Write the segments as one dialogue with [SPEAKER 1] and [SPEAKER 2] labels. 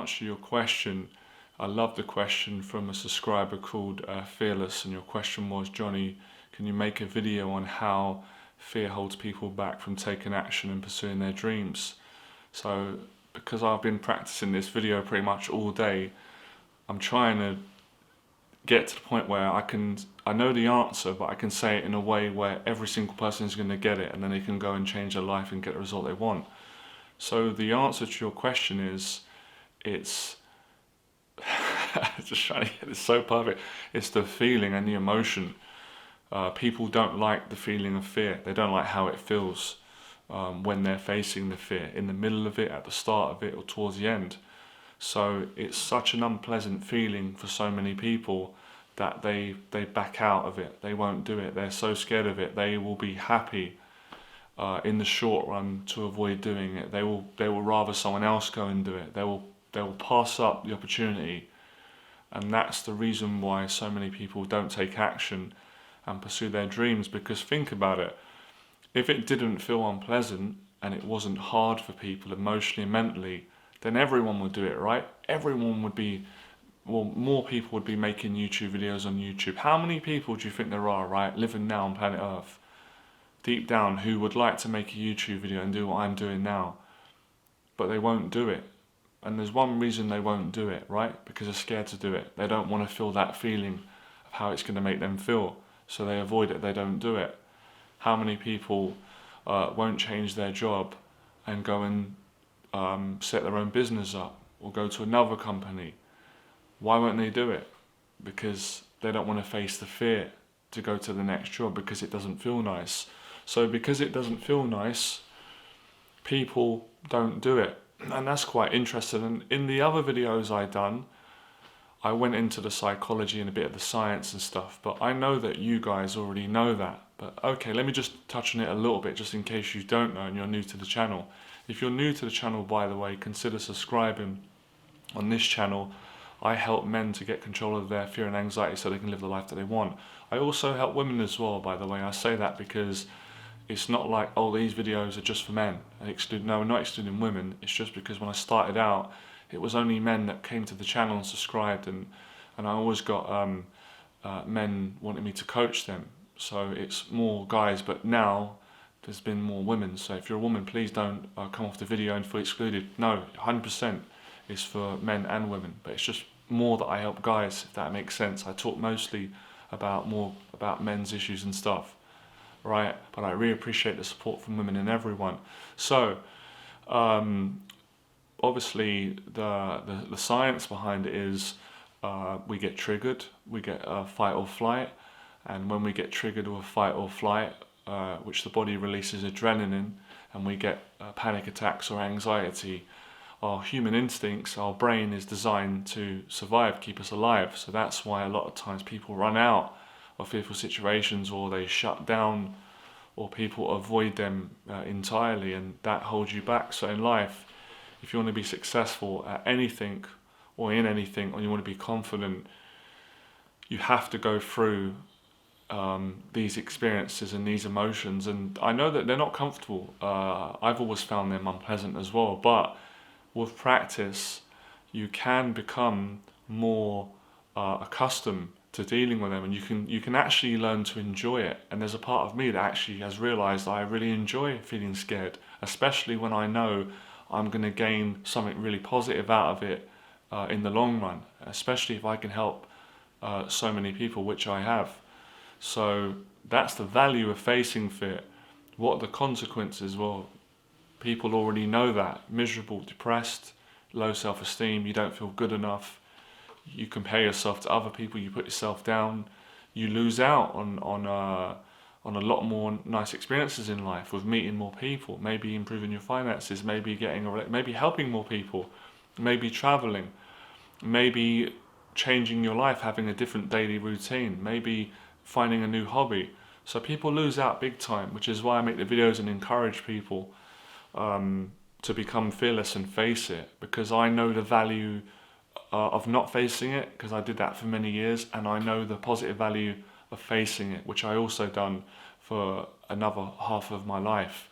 [SPEAKER 1] answer your question, I love the question from a subscriber called Fearless, and your question was, Johnny, can you make a video on how fear holds people back from taking action and pursuing their dreams? So because I've been practicing this video pretty much all day, I'm trying to get to the point where I know the answer, but I can say it in a way where every single person is going to get it, and then they can go and change their life and get the result they want. So the answer to your question is, it's just trying to get this so perfect. It's the feeling and the emotion. People don't like the feeling of fear. They don't like how it feels when they're facing the fear, in the middle of it, at the start of it, or towards the end. So it's such an unpleasant feeling for so many people that they back out of it. They won't do it. They're so scared of it. They will be happy in the short run to avoid doing it. They will rather someone else go and do it. They will pass up the opportunity, and that's the reason why so many people don't take action and pursue their dreams. Because think about it, if it didn't feel unpleasant and it wasn't hard for people emotionally and mentally, then everyone would do it, right? Everyone would be, well, more people would be making YouTube videos on YouTube. How many people do you think there are, right, living now on planet Earth, deep down, who would like to make a YouTube video and do what I'm doing now, but they won't do it? And there's one reason they won't do it, right? Because they're scared to do it. They don't want to feel that feeling of how it's going to make them feel, so they avoid it. They don't do it. How many people won't change their job and go and set their own business up, or go to another company? Why won't they do it? Because they don't want to face the fear to go to the next job, because it doesn't feel nice. So because it doesn't feel nice, people don't do it. And that's quite interesting. And in the other videos I done, I went into the psychology and a bit of the science and stuff, but I know that you guys already know that. But okay, let me just touch on it a little bit, just in case you don't know and you're new to the channel. If you're new to the channel, by the way, consider subscribing. On this channel, I help men to get control of their fear and anxiety so they can live the life that they want. I also help women as well, by the way. I say that because it's not like, oh, these videos are just for men. No, not excluding women. It's just because when I started out, it was only men that came to the channel and subscribed, and I always got men wanting me to coach them. So it's more guys, but now there's been more women. So if you're a woman, please don't come off the video and feel excluded. No, 100% is for men and women, but it's just more that I help guys, if that makes sense. I talk mostly more about men's issues and stuff, right? But I really appreciate the support from women and everyone. So obviously the science behind it is we get triggered, we get fight or flight, and when we get triggered with fight or flight, which the body releases adrenaline, and we get panic attacks or anxiety, our human instincts, our brain is designed to survive, keep us alive. So that's why a lot of times people run out of fearful situations, or they shut down, or people avoid them entirely, and that holds you back. So in life, if you want to be successful at anything or in anything, or you want to be confident, you have to go through these experiences and these emotions. And I know that they're not comfortable. I've always found them unpleasant as well, but with practice you can become more accustomed to dealing with them, and you can actually learn to enjoy it. And there's a part of me that actually has realized I really enjoy feeling scared, especially when I know I'm going to gain something really positive out of it in the long run, especially if I can help so many people, which I have. So that's the value of facing fear. What are the consequences? Well, people already know that. Miserable, depressed, low self-esteem, you don't feel good enough, you compare yourself to other people, you put yourself down, you lose out on a lot more nice experiences in life, with meeting more people, maybe improving your finances, maybe maybe helping more people, maybe traveling, maybe changing your life, having a different daily routine, maybe finding a new hobby. So people lose out big time, which is why I make the videos and encourage people to become fearless and face it, because I know the value of not facing it, because I did that for many years, and I know the positive value of facing it, which I also done for another half of my life.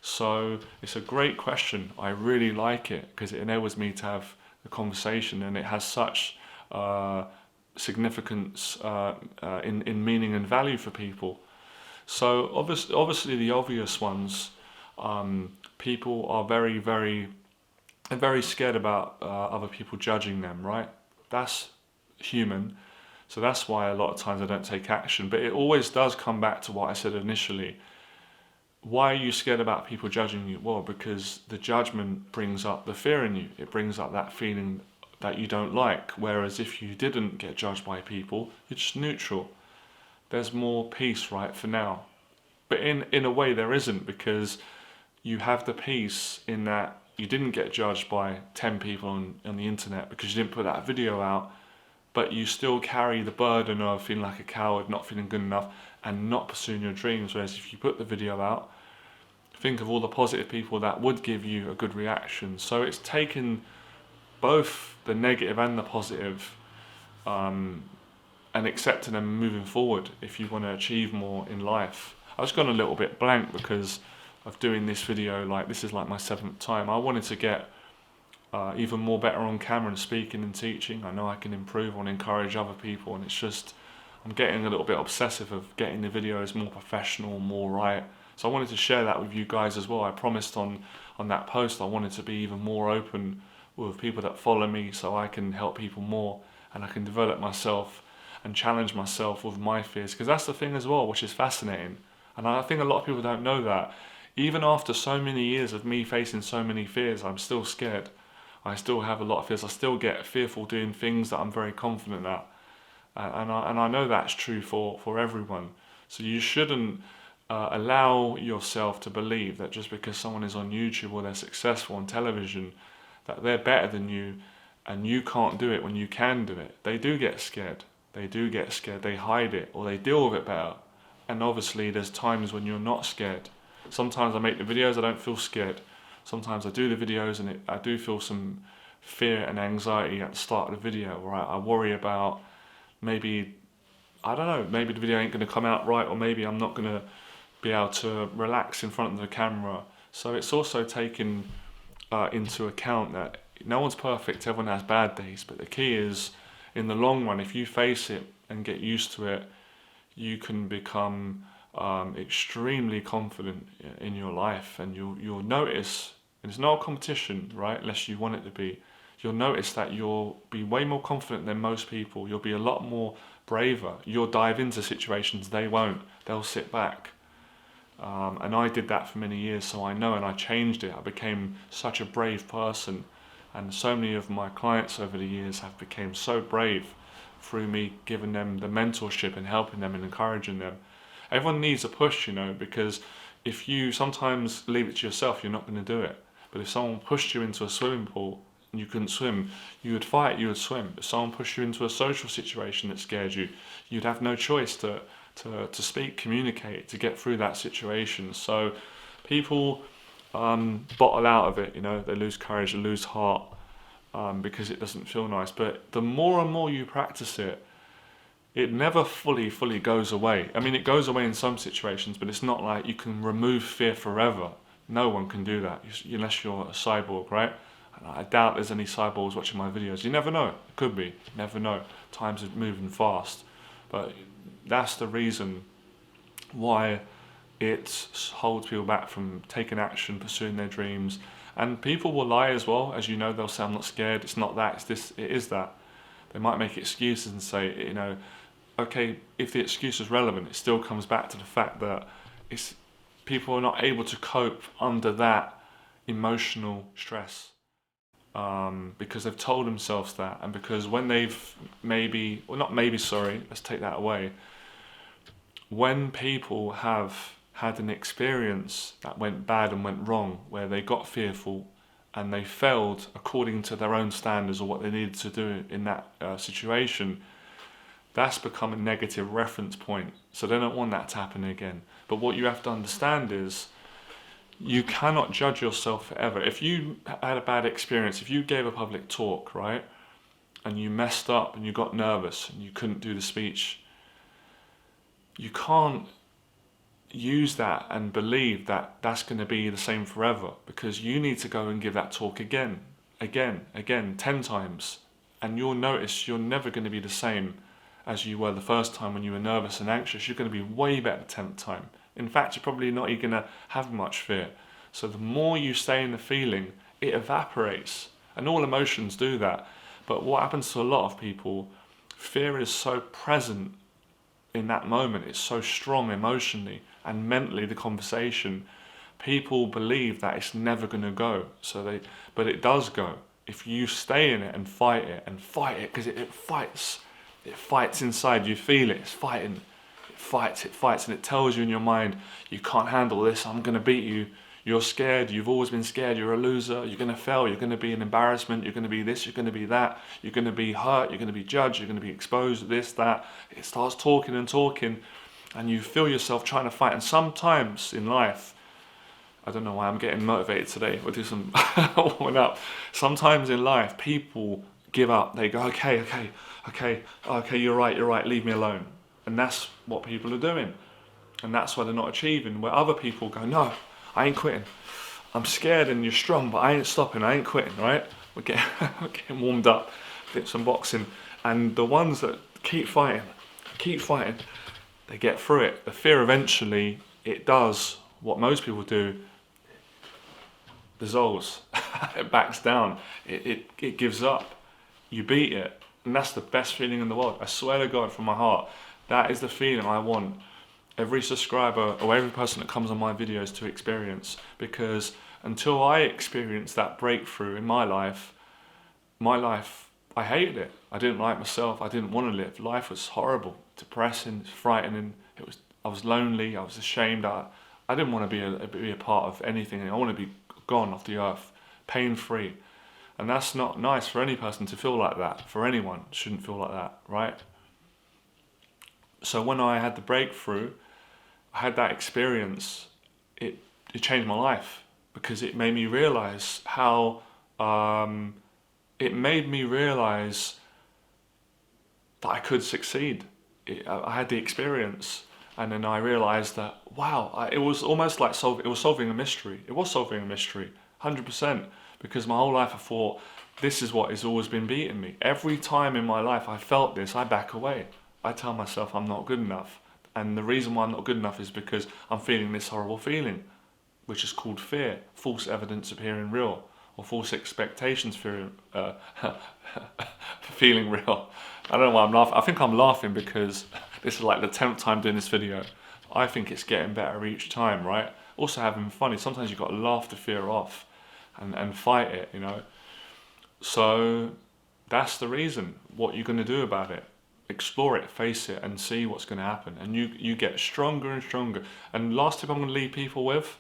[SPEAKER 1] So it's a great question. I really like it because it enables me to have the conversation, and it has such significance in meaning and value for people. So obviously the obvious ones, people are very scared about other people judging them, right? That's human. So that's why a lot of times I don't take action. But it always does come back to what I said initially. Why are you scared about people judging you? Well, because the judgment brings up the fear in you. It brings up that feeling that you don't like. Whereas if you didn't get judged by people, you're just neutral. There's more peace, right, for now. But in a way there isn't, because you have the peace in that you didn't get judged by 10 people on the internet because you didn't put that video out, but you still carry the burden of feeling like a coward, not feeling good enough, and not pursuing your dreams. Whereas if you put the video out, think of all the positive people that would give you a good reaction. So it's taken both the negative and the positive, and accepting them and moving forward if you want to achieve more in life. I just gone a little bit blank because of doing this video. Like, this is like my 7th time. I wanted to get even more better on camera and speaking and teaching. I know I can improve and encourage other people, and it's just, I'm getting a little bit obsessive of getting the videos more professional, more right. So I wanted to share that with you guys as well. I promised on that post I wanted to be even more open with people that follow me, so I can help people more and I can develop myself and challenge myself with my fears, because that's the thing as well, which is fascinating. And I think a lot of people don't know that. Even after so many years of me facing so many fears, I'm still scared. I still have a lot of fears. I still get fearful doing things that I'm very confident at. And I know that's true for everyone. So you shouldn't allow yourself to believe that just because someone is on YouTube or they're successful on television, that they're better than you and you can't do it when you can do it. They do get scared. They hide it, or they deal with it better. And obviously there's times when you're not scared. Sometimes I make the videos, I don't feel scared. Sometimes I do the videos and I do feel some fear and anxiety at the start of the video, right? I worry about maybe, I don't know, maybe the video ain't going to come out right, or maybe I'm not going to be able to relax in front of the camera. So it's also taken into account that no one's perfect, everyone has bad days, but the key is, in the long run, if you face it and get used to it, you can become extremely confident in your life, and you'll notice, and it's not a competition, right, unless you want it to be, you'll notice that you'll be way more confident than most people. You'll be a lot more braver. You'll dive into situations, they won't. They'll sit back. And I did that for many years, so I know, and I changed it. I became such a brave person, and so many of my clients over the years have become so brave through me giving them the mentorship and helping them and encouraging them. Everyone needs a push, because if you sometimes leave it to yourself, you're not going to do it. But if someone pushed you into a swimming pool and you couldn't swim, you would fight, you would swim. If someone pushed you into a social situation that scared you, you'd have no choice to speak, communicate, to get through that situation. So people bottle out of it, they lose courage, they lose heart, because it doesn't feel nice. But the more and more you practice it, it never fully goes away. I mean, it goes away in some situations, but it's not like you can remove fear forever. No one can do that, unless you're a cyborg, right? And I doubt there's any cyborgs watching my videos. You never know, it could be, you never know. Times are moving fast. But that's the reason why it holds people back from taking action, pursuing their dreams. And people will lie as well, as you know. They'll say, I'm not scared, it's not that, it's this, it is that. They might make excuses and say, okay, if the excuse is relevant, it still comes back to the fact that people are not able to cope under that emotional stress, because they've told themselves that, and because when they've let's take that away. When people have had an experience that went bad and went wrong, where they got fearful and they failed according to their own standards or what they needed to do in that situation, that's become a negative reference point. So they don't want that to happen again. But what you have to understand is, you cannot judge yourself forever. If you had a bad experience, if you gave a public talk, right, and you messed up and you got nervous and you couldn't do the speech, you can't use that and believe that that's going to be the same forever, because you need to go and give that talk again again, 10 times, and you'll notice you're never going to be the same as you were the first time when you were nervous and anxious. You're going to be way better the 10th time. In fact, you're probably not even going to have much fear. So the more you stay in the feeling, it evaporates. And all emotions do that. But what happens to a lot of people, fear is so present in that moment. It's so strong emotionally and mentally, the conversation. People believe that it's never going to go. But it does go. If you stay in it and fight it, because it fights. It fights inside, you feel it, it's fighting. It fights, and it tells you in your mind, you can't handle this, I'm going to beat you. You're scared, you've always been scared, you're a loser, you're going to fail, you're going to be an embarrassment, you're going to be this, you're going to be that, you're going to be hurt, you're going to be judged, you're going to be exposed, this, that. It starts talking and talking, and you feel yourself trying to fight. And sometimes in life, I don't know why I'm getting motivated today, we'll do some warming up. Sometimes in life, people give up, they go, okay, you're right, leave me alone. And that's what people are doing. And that's why they're not achieving. Where other people go, no, I ain't quitting. I'm scared and you're strong, but I ain't stopping, I ain't quitting, right? We're getting warmed up, did some boxing. And the ones that keep fighting, they get through it. The fear eventually, it does what most people do, dissolves, it backs down, it gives up. You beat it, and that's the best feeling in the world. I swear to God from my heart, that is the feeling I want every subscriber or every person that comes on my videos to experience. Because until I experienced that breakthrough in my life, I hated it. I didn't like myself, I didn't want to live. Life was horrible, depressing, frightening. I was lonely, I was ashamed. I didn't want to be a part of anything. I want to be gone off the earth, pain-free. And that's not nice for any person to feel like that. For anyone, shouldn't feel like that, right? So when I had the breakthrough, I had that experience, it changed my life, because it made me realize how, it made me realize that I could succeed. I had the experience, and then I realized that, wow, it was almost like solving a mystery. It was solving a mystery, 100%. Because my whole life I thought, this is what has always been beating me. Every time in my life I felt this, I back away. I tell myself I'm not good enough. And the reason why I'm not good enough is because I'm feeling this horrible feeling, which is called fear, false evidence appearing real, or false expectations feeling real. I don't know why I'm laughing. I think I'm laughing because this is like the 10th time doing this video. I think it's getting better each time, right? Also having fun. Sometimes you've got to laugh the fear off. And fight it, you know. So that's the reason. What you're going to do about it. Explore it, face it, and see what's going to happen. And you get stronger and stronger. And last tip I'm going to leave people with,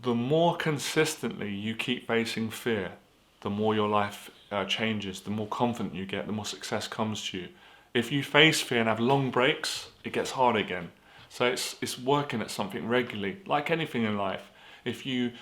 [SPEAKER 1] the more consistently you keep facing fear, the more your life changes, the more confident you get, the more success comes to you. If you face fear and have long breaks, it gets hard again. So it's working at something regularly, like anything in life. If you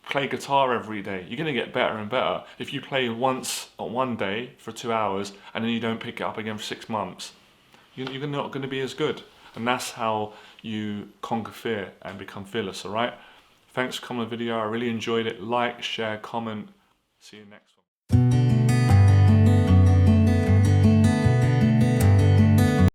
[SPEAKER 1] play guitar every day, you're going to get better and better. If you play once on one day for 2 hours and then you don't pick it up again for 6 months, you're not going to be as good. And that's how you conquer fear and become fearless, alright? Thanks for coming to the video, I really enjoyed it. Like, share, comment. See you next one.